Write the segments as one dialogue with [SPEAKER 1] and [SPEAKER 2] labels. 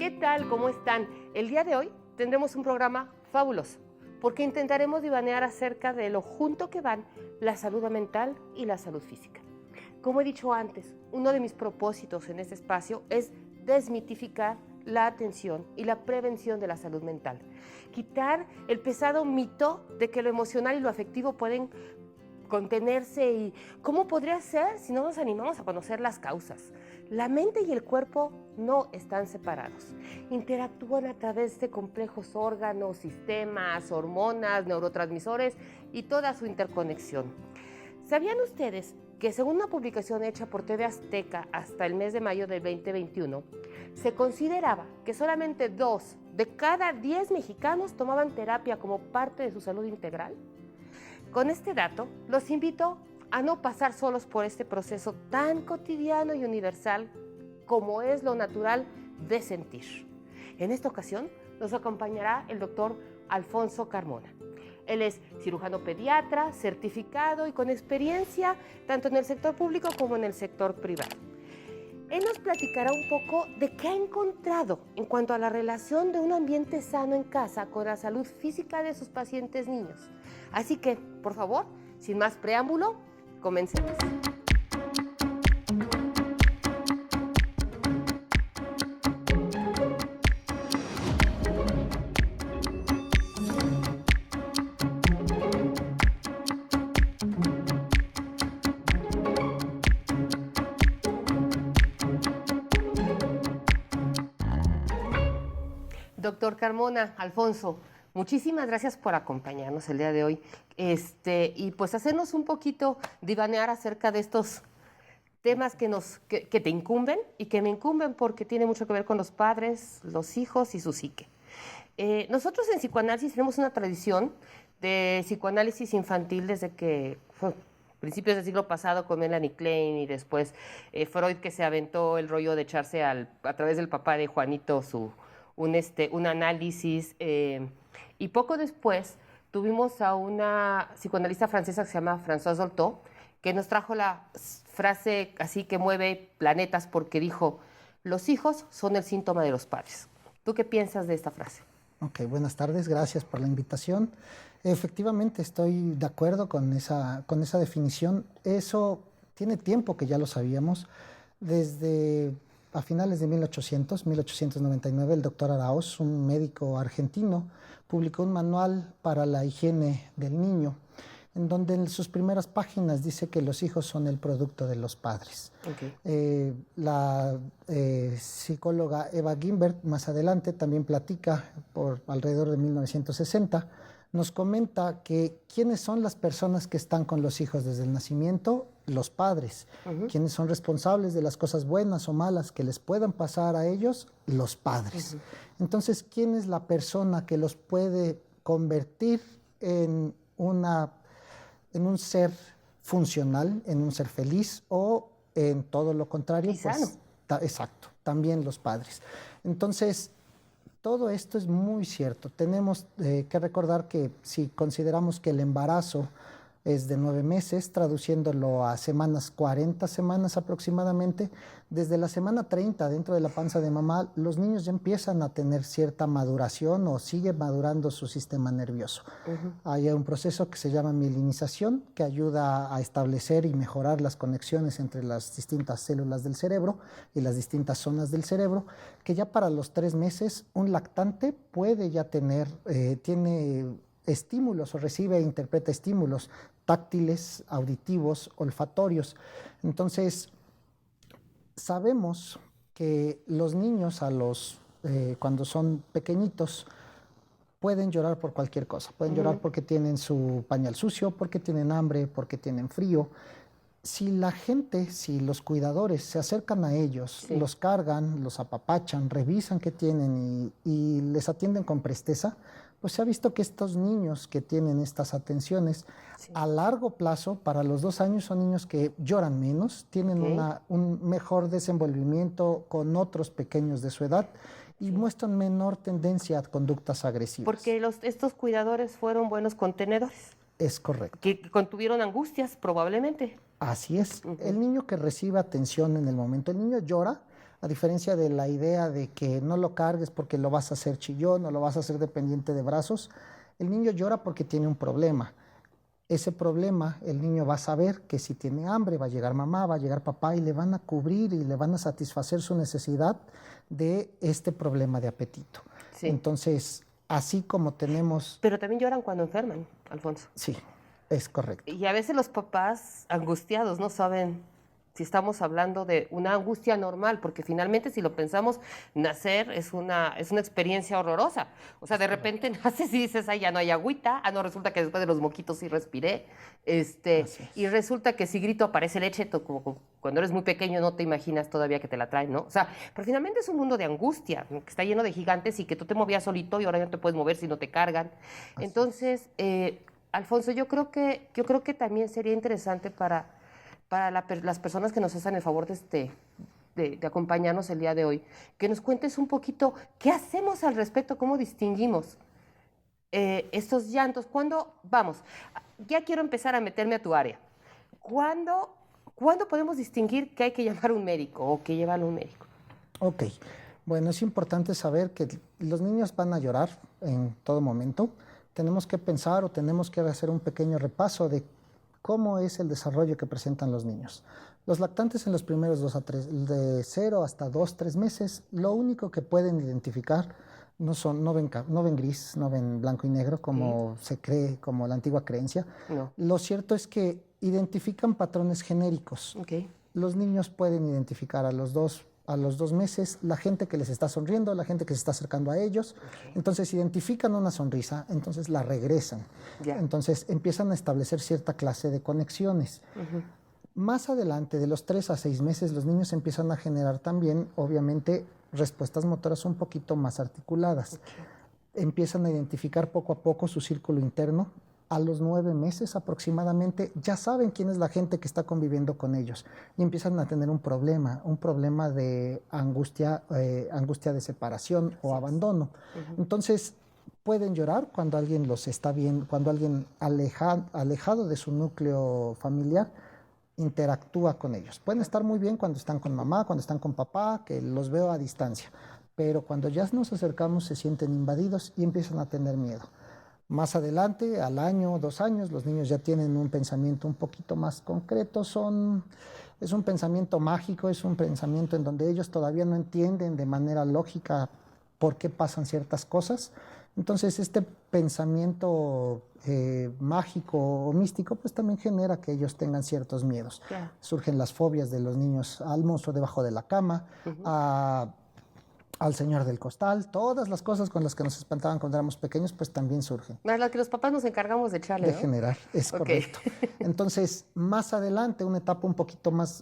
[SPEAKER 1] ¿Qué tal? ¿Cómo están? El día de hoy tendremos un programa fabuloso, porque intentaremos divanear acerca de lo junto que van la salud mental y la salud física. Como he dicho antes, uno de mis propósitos en este espacio es desmitificar la atención y la prevención de la salud mental. Quitar el pesado mito de que lo emocional y lo afectivo pueden contenerse y cómo podría ser si no nos animamos a conocer las causas. La mente y el cuerpo no están separados. Interactúan a través de complejos órganos, sistemas, hormonas, neurotransmisores y toda su interconexión. ¿Sabían ustedes que según una publicación hecha por TV Azteca hasta el mes de mayo del 2021, se consideraba que solamente 2 de cada 10 mexicanos tomaban terapia como parte de su salud integral? Con este dato, los invito a no pasar solos por este proceso tan cotidiano y universal como es lo natural de sentir. En esta ocasión nos acompañará el doctor Alfonso Carmona. Él es cirujano pediatra, certificado y con experiencia tanto en el sector público como en el sector privado. Él nos platicará un poco de qué ha encontrado en cuanto a la relación de un ambiente sano en casa con la salud física de sus pacientes niños. Así que, por favor, sin más preámbulo, comencemos. Doctor Carmona, Alfonso, muchísimas gracias por acompañarnos el día de hoy y pues hacernos un poquito divanear acerca de estos temas que te incumben y que me incumben porque tiene mucho que ver con los padres, los hijos y su psique. Nosotros en psicoanálisis tenemos una tradición de psicoanálisis infantil desde que fue principios del siglo pasado con Melanie Klein y después Freud, que se aventó el rollo de echarse a través del papá de Juanito un análisis, y poco después tuvimos a una psicoanalista francesa que se llama Françoise Dolto, que nos trajo la frase así que mueve planetas porque dijo: los hijos son el síntoma de los padres. ¿Tú qué piensas de esta frase?
[SPEAKER 2] Ok, buenas tardes, gracias por la invitación. Efectivamente, estoy de acuerdo con esa definición. Eso tiene tiempo que ya lo sabíamos. Desde a finales de 1899, el doctor Araoz, un médico argentino, publicó un manual para la higiene del niño, en donde en sus primeras páginas dice que los hijos son el producto de los padres. Okay. La psicóloga Eva Gimbert más adelante también platica, por alrededor de 1960, nos comenta que quiénes son las personas que están con los hijos desde el nacimiento, los padres. Quiénes son responsables de las cosas buenas o malas que les puedan pasar a ellos, los padres. Entonces, ¿quién es la persona que los puede convertir en un ser funcional, en un ser feliz, o en todo lo contrario?
[SPEAKER 1] Y sano.
[SPEAKER 2] Pues, exacto, también los padres. Entonces, todo esto es muy cierto. Tenemos que recordar que si consideramos que el embarazo es de 9 meses, traduciéndolo a semanas, 40 semanas aproximadamente, desde la semana 30 dentro de la panza de mamá, los niños ya empiezan a tener cierta maduración o sigue madurando su sistema nervioso. Hay un proceso que se llama mielinización, que ayuda a establecer y mejorar las conexiones entre las distintas células del cerebro y las distintas zonas del cerebro, que ya para los 3 meses un lactante puede ya tiene estímulos o recibe e interpreta estímulos táctiles, auditivos, olfatorios. Entonces, sabemos que los niños cuando son pequeñitos pueden llorar por cualquier cosa. Pueden llorar porque tienen su pañal sucio, porque tienen hambre, porque tienen frío. Si los cuidadores se acercan a ellos, sí, los cargan, los apapachan, revisan qué tienen y les atienden con presteza, pues se ha visto que estos niños que tienen estas atenciones, sí, a largo plazo, para los 2 años, son niños que lloran menos, tienen un mejor desenvolvimiento con otros pequeños de su edad y muestran menor tendencia a conductas agresivas.
[SPEAKER 1] Porque estos cuidadores fueron buenos contenedores.
[SPEAKER 2] Es correcto.
[SPEAKER 1] Que contuvieron angustias, probablemente.
[SPEAKER 2] Así es. El niño que recibe atención en el momento, el niño llora, A diferencia de la idea de que no lo cargues porque lo vas a hacer chillón o lo vas a hacer dependiente de brazos, el niño llora porque tiene un problema. Ese problema, el niño va a saber que si tiene hambre, va a llegar mamá, va a llegar papá y le van a cubrir y le van a satisfacer su necesidad de este problema de apetito.
[SPEAKER 1] Sí.
[SPEAKER 2] Entonces, así como tenemos...
[SPEAKER 1] Pero también lloran cuando enferman, Alfonso.
[SPEAKER 2] Sí, es correcto.
[SPEAKER 1] Y a veces los papás angustiados no saben si estamos hablando de una angustia normal, porque finalmente si lo pensamos, nacer es una experiencia horrorosa. O sea, de repente naces y dices, ay, ya no hay agüita, no, resulta que después de los moquitos sí respiré, y resulta que si grito aparece leche, como cuando eres muy pequeño no te imaginas todavía que te la traen, ¿no? O sea, pero finalmente es un mundo de angustia, que está lleno de gigantes y que tú te movías solito y ahora ya no te puedes mover si no te cargan. Entonces, Alfonso, yo creo que también sería interesante para las personas que nos hacen el favor de acompañarnos el día de hoy, que nos cuentes un poquito qué hacemos al respecto, cómo distinguimos estos llantos. Vamos, ya quiero empezar a meterme a tu área. ¿Cuándo podemos distinguir que hay que llamar a un médico o que llevarlo a un médico?
[SPEAKER 2] Ok, bueno, es importante saber que los niños van a llorar en todo momento. Tenemos que pensar o tenemos que hacer un pequeño repaso de cómo es el desarrollo que presentan los niños. Los lactantes en los primeros 2 a 3, de 0 hasta 2, 3 meses, lo único que pueden identificar no ven gris, no ven blanco y negro como se cree, como la antigua creencia.
[SPEAKER 1] No.
[SPEAKER 2] Lo cierto es que identifican patrones genéricos.
[SPEAKER 1] Okay.
[SPEAKER 2] Los niños pueden identificar a los 2 meses la gente que les está sonriendo, la gente que se está acercando a ellos. Okay. Entonces identifican una sonrisa, entonces la regresan. Yeah. Entonces empiezan a establecer cierta clase de conexiones. Más adelante, de los 3 a 6 meses, los niños empiezan a generar también, obviamente, respuestas motoras un poquito más articuladas. Okay. Empiezan a identificar poco a poco su círculo interno. A los 9 meses aproximadamente ya saben quién es la gente que está conviviendo con ellos y empiezan a tener un problema de angustia de separación o abandono. Entonces pueden llorar cuando alguien los está viendo, cuando alguien alejado de su núcleo familiar interactúa con ellos. Pueden estar muy bien cuando están con mamá, cuando están con papá, que los veo a distancia, pero cuando ya nos acercamos se sienten invadidos y empiezan a tener miedo. Más adelante, al año, 2 años, los niños ya tienen un pensamiento un poquito más concreto, es un pensamiento mágico, es un pensamiento en donde ellos todavía no entienden de manera lógica por qué pasan ciertas cosas. Entonces, este pensamiento mágico o místico, pues también genera que ellos tengan ciertos miedos. Yeah. Surgen las fobias de los niños al monstruo debajo de la cama, al señor del costal, todas las cosas con las que nos espantaban cuando éramos pequeños, pues también surgen.
[SPEAKER 1] Más las que los papás nos encargamos de echarle,
[SPEAKER 2] ¿no? De generar, es correcto. Entonces, más adelante, una etapa un poquito más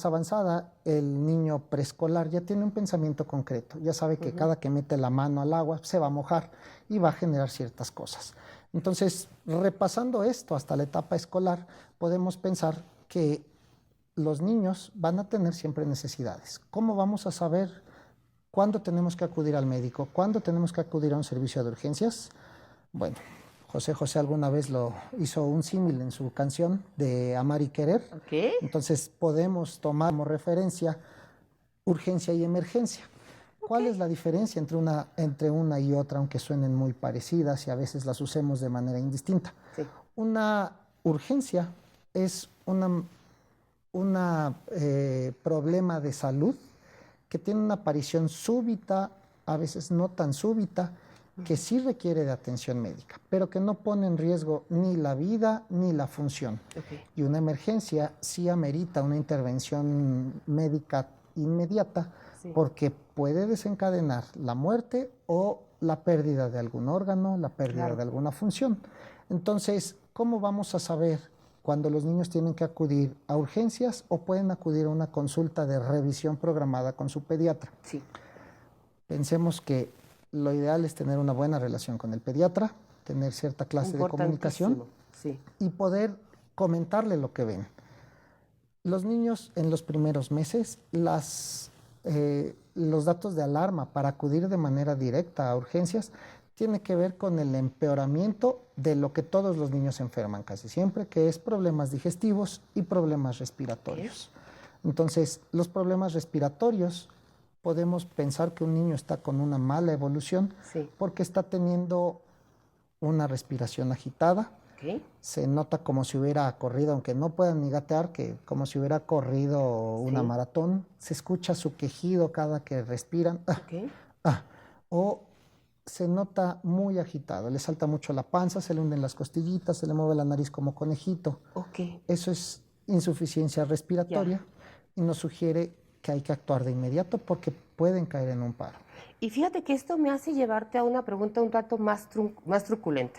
[SPEAKER 2] avanzada, el niño preescolar ya tiene un pensamiento concreto, ya sabe que cada que mete la mano al agua se va a mojar y va a generar ciertas cosas. Entonces, repasando esto hasta la etapa escolar, podemos pensar que los niños van a tener siempre necesidades. ¿Cómo vamos a saber cuándo tenemos que acudir al médico? ¿Cuándo tenemos que acudir a un servicio de urgencias? Bueno, José José alguna vez lo hizo un símil en su canción de Amar y Querer.
[SPEAKER 1] Okay.
[SPEAKER 2] Entonces podemos tomar como referencia urgencia y emergencia. ¿Cuál es la diferencia entre una y otra, aunque suenen muy parecidas y a veces las usemos de manera indistinta?
[SPEAKER 1] Sí.
[SPEAKER 2] Una urgencia es un problema de salud que tiene una aparición súbita, a veces no tan súbita, que sí requiere de atención médica, pero que no pone en riesgo ni la vida ni la función. Okay. Y una emergencia sí amerita una intervención médica inmediata, sí, porque puede desencadenar la muerte o la pérdida de algún órgano, la pérdida de alguna función. Entonces, ¿cómo vamos a saber cuando los niños tienen que acudir a urgencias o pueden acudir a una consulta de revisión programada con su pediatra?
[SPEAKER 1] Sí.
[SPEAKER 2] Pensemos que lo ideal es tener una buena relación con el pediatra, tener cierta clase de comunicación,
[SPEAKER 1] sí,
[SPEAKER 2] y poder comentarle lo que ven. Los niños en los primeros meses, los datos de alarma para acudir de manera directa a urgencias tiene que ver con el empeoramiento de lo que todos los niños enferman casi siempre, que es problemas digestivos y problemas respiratorios. Entonces, los problemas respiratorios podemos pensar que un niño está con una mala evolución
[SPEAKER 1] Sí.
[SPEAKER 2] porque está teniendo una respiración agitada.
[SPEAKER 1] Ok.
[SPEAKER 2] Se nota como si hubiera corrido, aunque no puedan ni gatear, que como si hubiera corrido una
[SPEAKER 1] Sí.
[SPEAKER 2] maratón. Se escucha su quejido cada que respiran.
[SPEAKER 1] Ok.
[SPEAKER 2] Ah. O se nota muy agitado, le salta mucho la panza, se le hunden las costillitas, se le mueve la nariz como conejito.
[SPEAKER 1] Ok.
[SPEAKER 2] Eso es insuficiencia respiratoria
[SPEAKER 1] Ya.
[SPEAKER 2] y nos sugiere que hay que actuar de inmediato porque pueden caer en un paro.
[SPEAKER 1] Y fíjate que esto me hace llevarte a una pregunta un tanto más truculenta.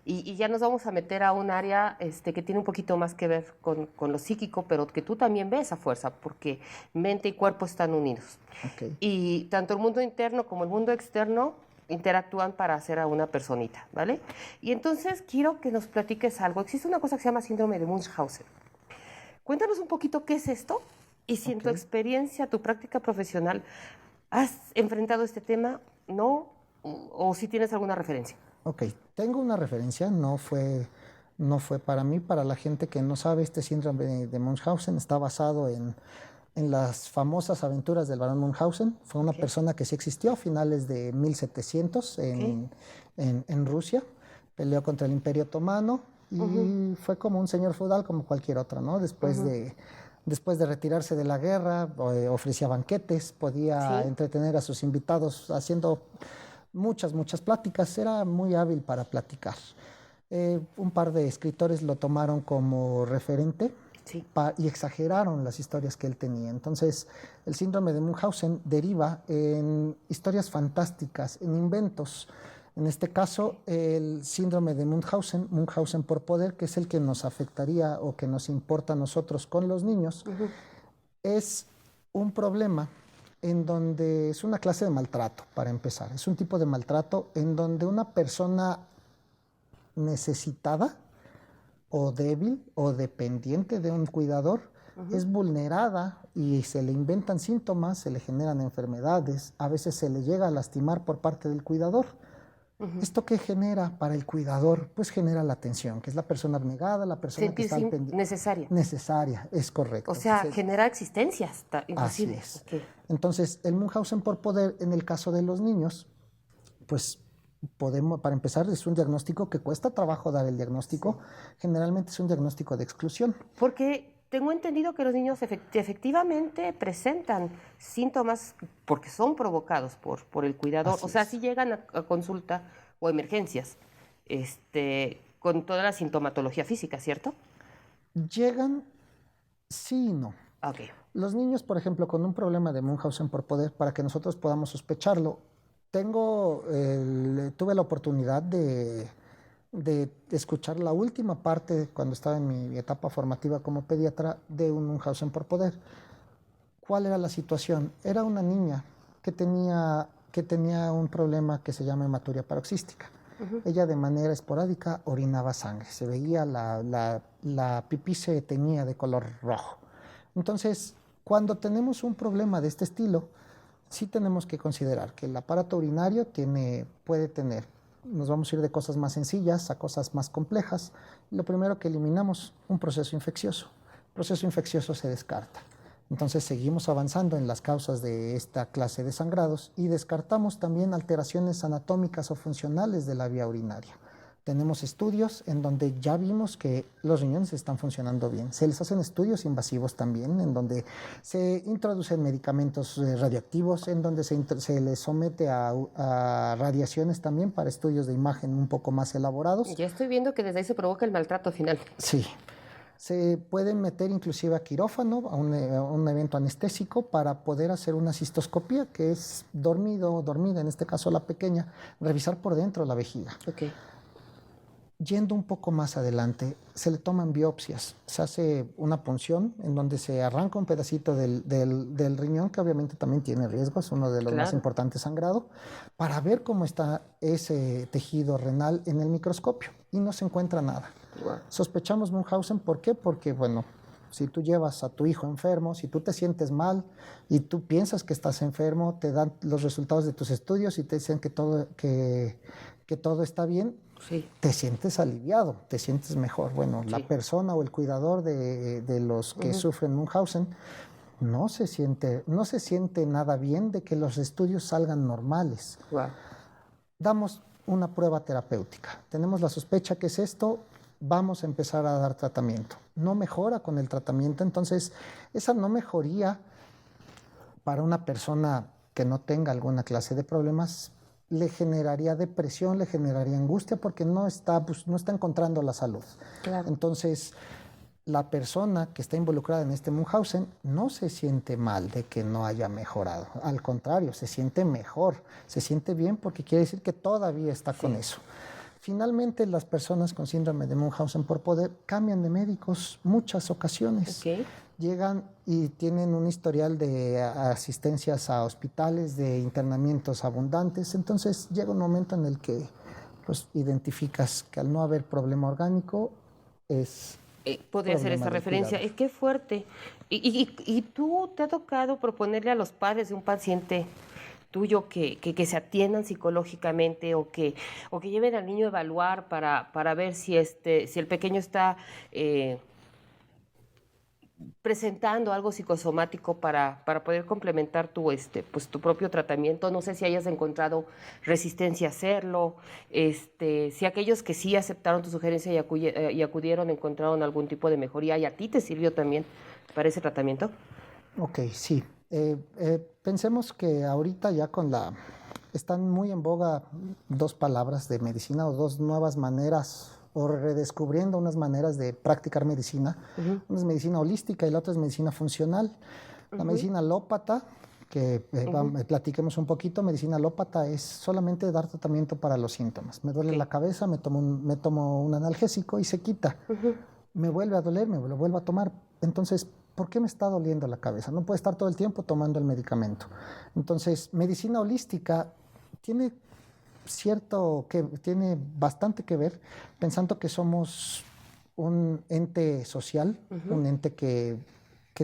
[SPEAKER 1] Y ya nos vamos a meter a un área que tiene un poquito más que ver con lo psíquico, pero que tú también ves a fuerza, porque mente y cuerpo están unidos.
[SPEAKER 2] Okay.
[SPEAKER 1] Y tanto el mundo interno como el mundo externo interactúan para hacer a una personita, ¿vale? Y entonces quiero que nos platiques algo. Existe una cosa que se llama síndrome de Munchausen. Cuéntanos un poquito qué es esto y si en tu experiencia, tu práctica profesional, has enfrentado este tema, ¿no? O si tienes alguna referencia.
[SPEAKER 2] Ok, tengo una referencia, no fue para mí, para la gente que no sabe, este síndrome de Munchausen está basado en las famosas aventuras del barón Munchausen. Fue una persona que sí existió a finales de 1700 en Rusia, peleó contra el Imperio Otomano y fue como un señor feudal como cualquier otro, ¿no? Después de retirarse de la guerra, ofrecía banquetes, podía entretener a sus invitados haciendo muchas pláticas, era muy hábil para platicar. Un par de escritores lo tomaron como referente y exageraron las historias que él tenía. Entonces, el síndrome de Munchausen deriva en historias fantásticas, en inventos. En este caso, el síndrome de Munchausen por poder, que es el que nos afectaría o que nos importa a nosotros con los niños, es un problema en donde es una clase de maltrato, para empezar. Es un tipo de maltrato en donde una persona necesitada o débil o dependiente de un cuidador es vulnerada y se le inventan síntomas, se le generan enfermedades, a veces se le llega a lastimar por parte del cuidador. ¿Esto qué genera para el cuidador? Pues genera la atención, que es la persona abnegada, la persona que está al pendiente.
[SPEAKER 1] Necesaria.
[SPEAKER 2] Necesaria, es correcto.
[SPEAKER 1] O sea, genera existencias, inclusive.
[SPEAKER 2] Así es. Entonces, el Munchausen por poder, en el caso de los niños, pues podemos, para empezar, es un diagnóstico que cuesta trabajo dar el diagnóstico. Generalmente es un diagnóstico de exclusión.
[SPEAKER 1] Porque tengo entendido que los niños efectivamente presentan síntomas porque son provocados por el cuidador.
[SPEAKER 2] Así
[SPEAKER 1] o sea,
[SPEAKER 2] es.
[SPEAKER 1] si llegan a consulta o emergencias con toda la sintomatología física, ¿cierto?
[SPEAKER 2] Llegan, sí y no.
[SPEAKER 1] Ok.
[SPEAKER 2] Los niños, por ejemplo, con un problema de Munchausen por poder, para que nosotros podamos sospecharlo, tuve la oportunidad de escuchar la última parte cuando estaba en mi etapa formativa como pediatra de un Munchausen por poder. ¿Cuál era la situación? Era una niña que tenía un problema que se llama hematuria paroxística. Ella de manera esporádica orinaba sangre, se veía la pipí se teñía de color rojo. Entonces, cuando tenemos un problema de este estilo, sí tenemos que considerar que el aparato urinario puede tener, nos vamos a ir de cosas más sencillas a cosas más complejas. Lo primero que eliminamos, un proceso infeccioso. El proceso infeccioso se descarta. Entonces seguimos avanzando en las causas de esta clase de sangrados y descartamos también alteraciones anatómicas o funcionales de la vía urinaria. Tenemos estudios en donde ya vimos que los riñones están funcionando bien. Se les hacen estudios invasivos también, en donde se introducen medicamentos radioactivos, en donde se les somete a radiaciones también para estudios de imagen un poco más elaborados.
[SPEAKER 1] Ya estoy viendo que desde ahí se provoca el maltrato final.
[SPEAKER 2] Sí. Se pueden meter inclusive a quirófano, a un evento anestésico, para poder hacer una cistoscopía, que es dormido o dormida, en este caso la pequeña, revisar por dentro la vejiga.
[SPEAKER 1] Okay.
[SPEAKER 2] Yendo un poco más adelante, se le toman biopsias, se hace una punción en donde se arranca un pedacito del riñón, que obviamente también tiene riesgo, es uno de los más importantes sangrado, para ver cómo está ese tejido renal en el microscopio y no se encuentra nada. Wow. Sospechamos Munchausen, ¿por qué? Porque, bueno, si tú llevas a tu hijo enfermo, si tú te sientes mal y tú piensas que estás enfermo, te dan los resultados de tus estudios y te dicen que todo está bien, sí, te sientes aliviado, te sientes mejor. Bueno, sí, la persona o el cuidador de los que sufren Munchausen no se siente nada bien de que los estudios salgan normales.
[SPEAKER 1] Wow.
[SPEAKER 2] Damos una prueba terapéutica. Tenemos la sospecha que es esto, vamos a empezar a dar tratamiento. No mejora con el tratamiento, entonces esa no mejoría para una persona que no tenga alguna clase de problemas le generaría depresión, le generaría angustia porque no está encontrando la salud.
[SPEAKER 1] Claro.
[SPEAKER 2] Entonces, la persona que está involucrada en este Munchausen no se siente mal de que no haya mejorado. Al contrario, se siente mejor, se siente bien porque quiere decir que todavía está con eso. Finalmente, las personas con síndrome de Munchausen por poder cambian de médicos muchas ocasiones.
[SPEAKER 1] Okay.
[SPEAKER 2] Llegan y tienen un historial de asistencias a hospitales, de internamientos abundantes. Entonces, llega un momento en el que pues, identificas que al no haber problema orgánico es...
[SPEAKER 1] podría ser esa referencia. Qué fuerte. ¿Y tú te ha tocado proponerle a los padres de un paciente tuyo que se atiendan psicológicamente o que lleven al niño a evaluar para ver si el pequeño está presentando algo psicosomático para poder complementar pues, tu propio tratamiento? No sé si hayas encontrado resistencia a hacerlo, si aquellos que sí aceptaron tu sugerencia y acudieron encontraron algún tipo de mejoría y a ti te sirvió también para ese tratamiento.
[SPEAKER 2] Ok, sí. Pensemos que ahorita ya están muy en boga dos palabras de medicina o dos nuevas maneras o redescubriendo unas maneras de practicar medicina. Una es medicina holística y la otra es medicina funcional. La medicina alópata, que platiquemos un poquito, medicina alópata es solamente dar tratamiento para los síntomas. Me duele la cabeza, me tomo un analgésico y se quita. Me vuelve a doler, me lo vuelvo a tomar. Entonces, ¿por qué me está doliendo la cabeza? No puede estar todo el tiempo tomando el medicamento. Entonces, medicina holística tiene bastante que ver, pensando que somos un ente social, un ente que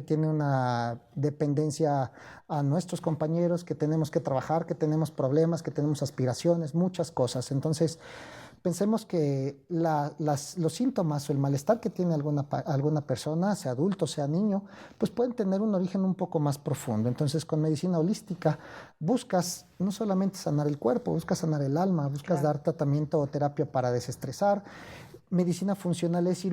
[SPEAKER 2] tiene una dependencia a nuestros compañeros, que tenemos que trabajar, que tenemos problemas, que tenemos aspiraciones, muchas cosas. Entonces, pensemos que los síntomas o el malestar que tiene alguna persona, sea adulto, sea niño, pues pueden tener un origen un poco más profundo. Entonces, con medicina holística buscas no solamente sanar el cuerpo, buscas sanar el alma, buscas dar tratamiento o terapia para desestresar. Medicina funcional es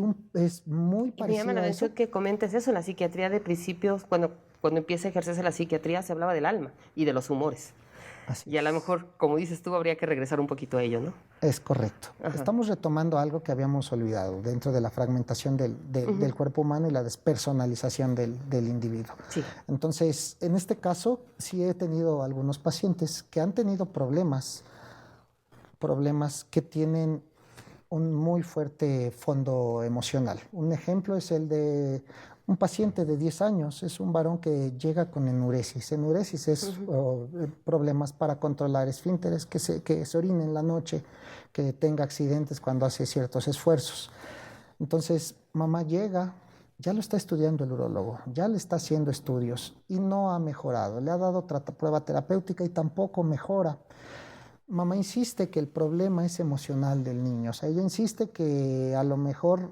[SPEAKER 2] muy parecida.
[SPEAKER 1] Me llama la atención que comentes eso. En la psiquiatría de principios, cuando empieza a ejercerse la psiquiatría, se hablaba del alma y de los humores. Y a lo mejor, como dices tú, habría que regresar un poquito a ello, ¿no?
[SPEAKER 2] Es correcto. Estamos retomando algo que habíamos olvidado dentro de la fragmentación del cuerpo humano y la despersonalización del individuo.
[SPEAKER 1] Sí.
[SPEAKER 2] Entonces, en este caso, sí he tenido algunos pacientes que han tenido problemas que tienen un muy fuerte fondo emocional. Un ejemplo es el de un paciente de 10 años, es un varón que llega con enuresis. Enuresis es problemas para controlar esfínteres, que se orine en la noche, que tenga accidentes cuando hace ciertos esfuerzos. Entonces, mamá llega, ya lo está estudiando el urólogo, ya le está haciendo estudios y no ha mejorado. Le ha dado prueba terapéutica y tampoco mejora. Mamá insiste que el problema es emocional del niño. O sea, ella insiste que a lo mejor,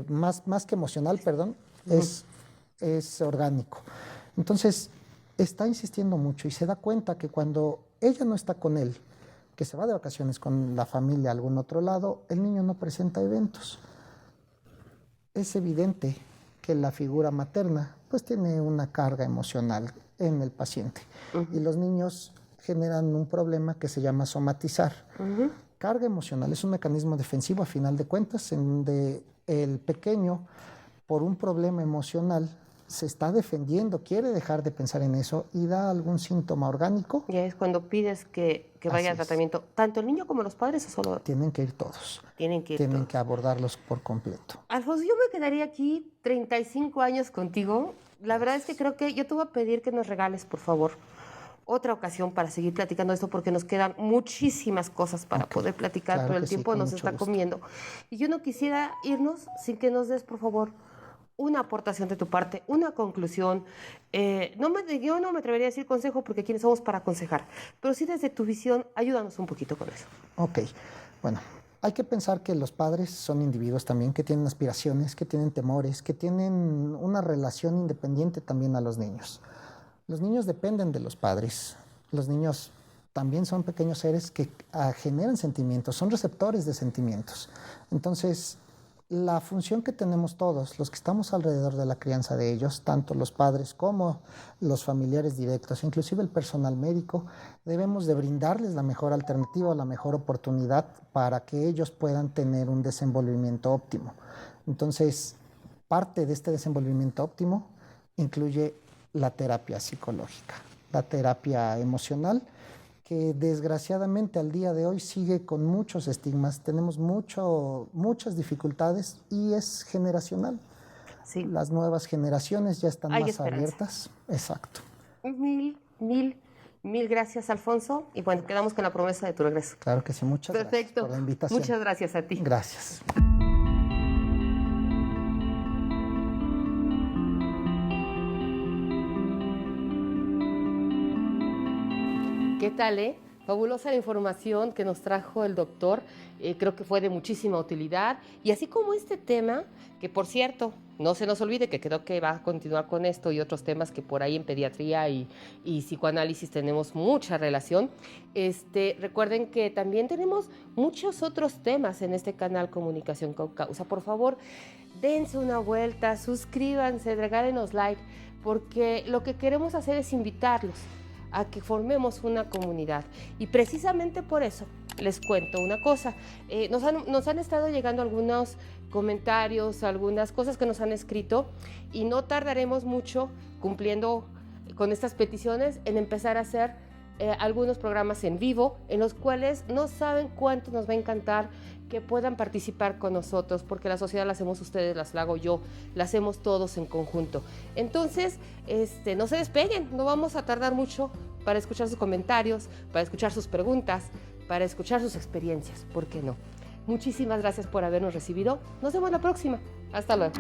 [SPEAKER 2] más que emocional, perdón, es orgánico. Entonces, está insistiendo mucho y se da cuenta que cuando ella no está con él, que se va de vacaciones con la familia a algún otro lado, el niño no presenta eventos. Es evidente que la figura materna pues tiene una carga emocional en el paciente. Y los niños generan un problema que se llama somatizar. Carga emocional es un mecanismo defensivo a final de cuentas en donde el pequeño, por un problema emocional, se está defendiendo, quiere dejar de pensar en eso y da algún síntoma orgánico.
[SPEAKER 1] Ya es cuando pides que vaya al tratamiento. ¿Tanto el niño como los padres o solo?
[SPEAKER 2] Tienen que ir todos.
[SPEAKER 1] Tienen que
[SPEAKER 2] abordarlos por completo.
[SPEAKER 1] Alfonso, yo me quedaría aquí 35 años contigo. La verdad es que creo que yo te voy a pedir que nos regales, por favor, otra ocasión para seguir platicando esto, porque nos quedan muchísimas cosas para poder platicar,
[SPEAKER 2] claro,
[SPEAKER 1] pero el tiempo nos está comiendo. Y yo no quisiera irnos sin que nos des, por favor, una aportación de tu parte, una conclusión. Yo no me atrevería a decir consejo, porque quiénes somos para aconsejar, pero sí desde tu visión, ayúdanos un poquito con eso.
[SPEAKER 2] Ok, bueno, Hay que pensar que los padres son individuos también que tienen aspiraciones, que tienen temores, que tienen una relación independiente también a los niños. Los niños dependen de los padres. Los niños también son pequeños seres que generan sentimientos, son receptores de sentimientos. Entonces, la función que tenemos todos, los que estamos alrededor de la crianza de ellos, tanto los padres como los familiares directos, inclusive el personal médico, debemos de brindarles la mejor alternativa o la mejor oportunidad para que ellos puedan tener un desenvolvimiento óptimo. Entonces, parte de este desenvolvimiento óptimo incluye la terapia psicológica, la terapia emocional, que desgraciadamente al día de hoy sigue con muchos estigmas, tenemos muchas dificultades y es generacional.
[SPEAKER 1] Sí.
[SPEAKER 2] Las nuevas generaciones ya están
[SPEAKER 1] Hay
[SPEAKER 2] más
[SPEAKER 1] esperanza.
[SPEAKER 2] abiertas. Exacto.
[SPEAKER 1] Mil gracias, Alfonso. Y bueno, quedamos con la promesa de tu regreso.
[SPEAKER 2] Claro que sí, muchas gracias por la invitación.
[SPEAKER 1] Muchas gracias a ti.
[SPEAKER 2] Gracias.
[SPEAKER 1] ¿Qué tal, Fabulosa la información que nos trajo el doctor, creo que fue de muchísima utilidad. Y así como este tema, que por cierto, no se nos olvide que creo que va a continuar con esto y otros temas que por ahí en pediatría y psicoanálisis tenemos mucha relación. Recuerden que también tenemos muchos otros temas en este canal Comunicación con Causa. Por favor, dense una vuelta, suscríbanse, regálenos like, porque lo que queremos hacer es invitarlos a que formemos una comunidad. Y precisamente por eso les cuento una cosa. Nos han estado llegando algunos comentarios, algunas cosas que nos han escrito, y no tardaremos mucho cumpliendo con estas peticiones en empezar a hacer algunos programas en vivo, en los cuales no saben cuánto nos va a encantar que puedan participar con nosotros, porque la sociedad la hacemos ustedes, la hago yo, la hacemos todos en conjunto. Entonces, no se despeguen, no vamos a tardar mucho para escuchar sus comentarios, para escuchar sus preguntas, para escuchar sus experiencias, ¿por qué no? Muchísimas gracias por habernos recibido. Nos vemos la próxima. Hasta luego.